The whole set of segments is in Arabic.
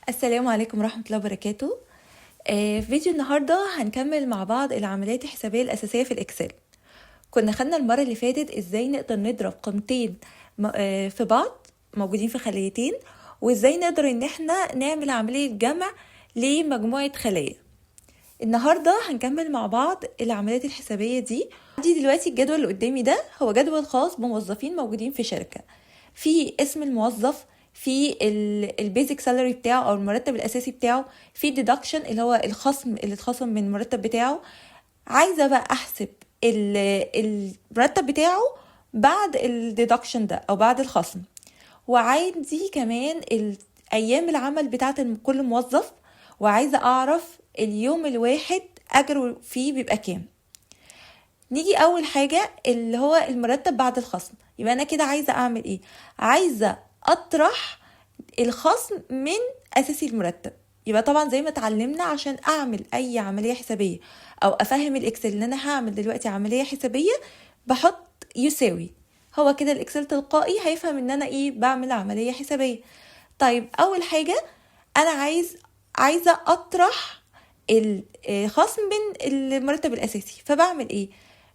السلام عليكم ورحمة الله وبركاته. في فيديو النهاردة هنكمل مع بعض العمليات الحسابية الأساسية في الإكسل. كنا خدنا المرة اللي فاتت إزاي نقدر نضرب قيمتين في بعض موجودين في خليتين، وإزاي نقدر إن احنا نعمل عملية جمع لمجموعة خلايا. النهاردة هنكمل مع بعض العمليات الحسابية دي. دلوقتي الجدول اللي قدامي ده هو جدول خاص بموظفين موجودين في شركة، في اسم الموظف، في البيزك سالري بتاعه او المرتب الاساسي بتاعه، في ديدكشن اللي هو الخصم اللي اتخصم من المرتب بتاعه. عايزه بقى احسب المرتب بتاعه بعد الديدكشن ده او بعد الخصم، وعندي كمان ايام العمل بتاعت كل موظف، وعايزه اعرف اليوم الواحد اجره فيه بيبقى كام. نيجي اول حاجه اللي هو المرتب بعد الخصم. يبقى انا كده عايزه اعمل ايه؟ عايزه اطرح الخصم من اساسي المرتب. يبقى طبعا زي ما اتعلمنا عشان اعمل اي عمليه حسابيه او افهم الاكسل ان انا هعمل دلوقتي عمليه حسابيه، بحط يساوي. هو كده الاكسل تلقائي هيفهم ان انا ايه بعمل عمليه حسابيه. طيب اول حاجه انا عايزه اطرح الخصم من المرتب الاساسي، فبعمل ايه؟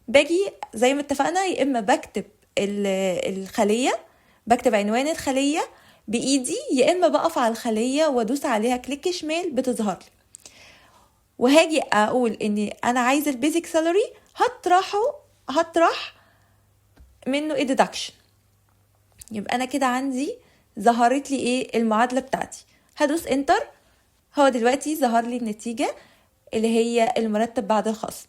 باجي زي ما اتفقنا، يا اما بكتب الخليه، بكتب عنوان الخليه بايدي، يا اما بقف على الخليه وادوس عليها كليك شمال بتظهر لي، وهاجي اقول ان انا عايزه البيزك سالري، هطرح منه ايه ديدكشن. يبقى انا كده عندي ظهرت لي ايه المعادله بتاعتي. هدوس انتر، هو دلوقتي ظهر لي النتيجه اللي هي المرتب بعد الخصم.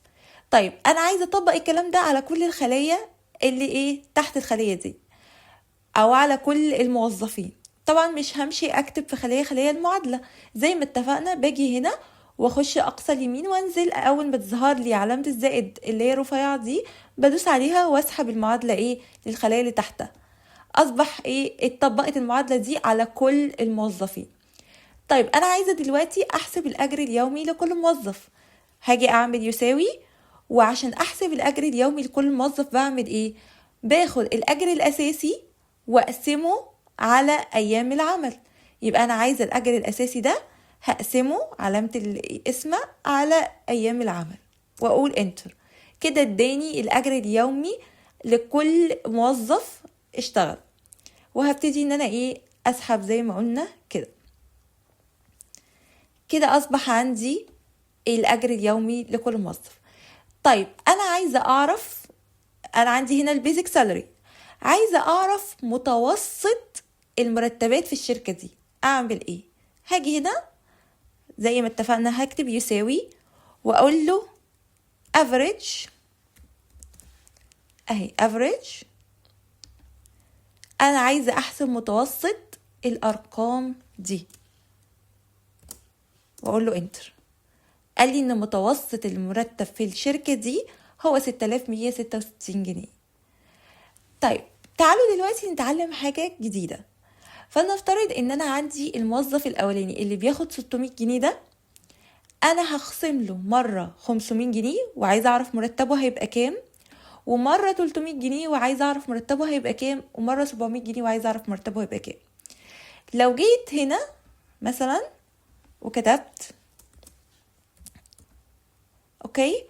طيب انا عايزه اطبق الكلام ده على كل الخلايا اللي ايه تحت الخليه دي، او على كل الموظفين. طبعا مش همشي اكتب في خلية المعادلة، زي ما اتفقنا باجي هنا واخش اقصى اليمين وانزل، اول ما تظهر لي علامة الزائد اللي هي رفيعة دي بدوس عليها واسحب المعادلة ايه للخلايا اللي تحتها. اصبح ايه اتطبقت المعادلة دي على كل الموظفين. طيب انا عايزة دلوقتي احسب الاجر اليومي لكل موظف. هاجي اعمل يساوي، وعشان احسب الاجر اليومي لكل موظف بعمل ايه؟ باخد الاجر الاساسي واقسمه على ايام العمل. يبقى انا عايزه الاجر الاساسي ده هقسمه علامه القسمه على ايام العمل واقول انتر. كده اداني الاجر اليومي لكل موظف اشتغل، وهبتدي ان انا ايه اسحب زي ما قلنا كده. كده اصبح عندي الاجر اليومي لكل موظف. طيب انا عايزه اعرف، انا عندي هنا البيزك سالري، عايزه اعرف متوسط المرتبات في الشركه دي. اعمل ايه؟ هاجي هنا زي ما اتفقنا هكتب يساوي واقول له average. اهي average. انا عايزه احسب متوسط الارقام دي واقول له انتر. قال لي ان متوسط المرتب في الشركه دي هو 6166 جنيه. طيب تعالوا دلوقتي نتعلم حاجه جديده. فلنفترض ان انا عندي الموظف الاولاني اللي بياخد 600 جنيه ده، انا هخصم له مره 500 جنيه وعايزه اعرف مرتبه هيبقى كام، ومره 300 جنيه وعايزه اعرف مرتبه هيبقى كام، ومره 700 جنيه وعايزه اعرف مرتبه هيبقى كام. لو جيت هنا مثلا وكتبت اوكي،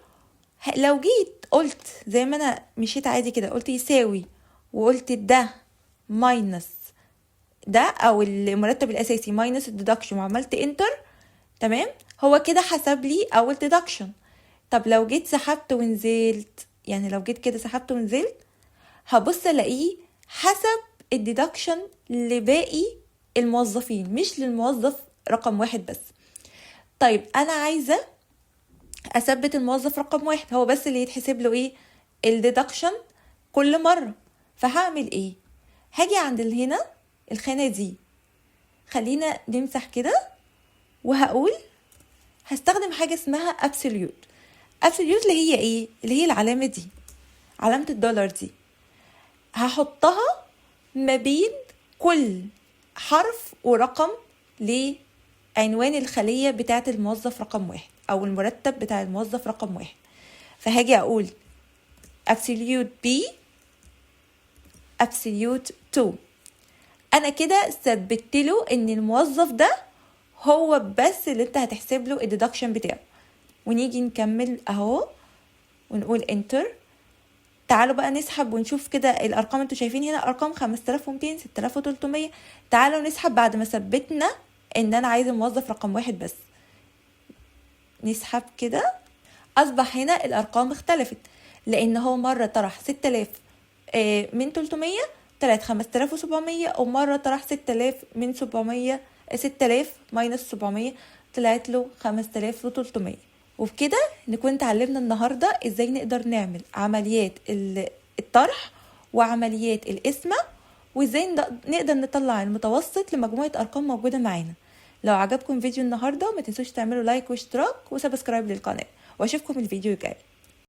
لو جيت قلت زي ما انا مشيت عادي كده، قلت يساوي وقلت ده ماينس ده، او المرتب الاساسي ماينس الديدكشن، وعملت انتر، تمام، هو كده حسب لي اول ديدكشن. طب لو جيت سحبت ونزلت، يعني لو جيت كده سحبت ونزلت، هبص الاقيه حسب الديدكشن لباقي الموظفين مش للموظف رقم واحد بس. طيب انا عايزه اثبت الموظف رقم واحد هو بس اللي يتحسب له ايه الديدكشن كل مره. فهعمل ايه؟ هاجي عند هنا الخانه دي، خلينا نمسح كده، وهقول هستخدم حاجه اسمها ابسوليوت. ابسوليوت اللي هي ايه؟ اللي هي العلامه دي، علامه الدولار دي، هحطها ما بين كل حرف ورقم لعنوان الخليه بتاعه الموظف رقم واحد او المرتب بتاع الموظف رقم واحد. فهاجي اقول absolute B absolute 2. انا كده ثبت له ان الموظف ده هو بس اللي انت هتحسب له الديدكشن بتاعه. ونيجي نكمل اهو ونقول انتر. تعالوا بقى نسحب ونشوف كده الارقام. انتوا شايفين هنا ارقام 5200 6300. تعالوا نسحب بعد ما ثبتنا ان انا عايزه موظف رقم 1 بس. نسحب كده، اصبح هنا الارقام اختلفت، لان هو مره طرح 6000 من 300 طلعت 5700، ومره طرح 6000 من 700 6000 ماينس 700 طلعت له 5300. وبكده نكون اتعلمنا النهارده ازاي نقدر نعمل عمليات الطرح وعمليات القسمه، وازاي نقدر نطلع المتوسط لمجموعه ارقام موجوده معانا. لو عجبكم فيديو النهارده ما تنسوش تعملوا لايك واشتراك وسبسكرايب للقناه، واشوفكم الفيديو الجاي.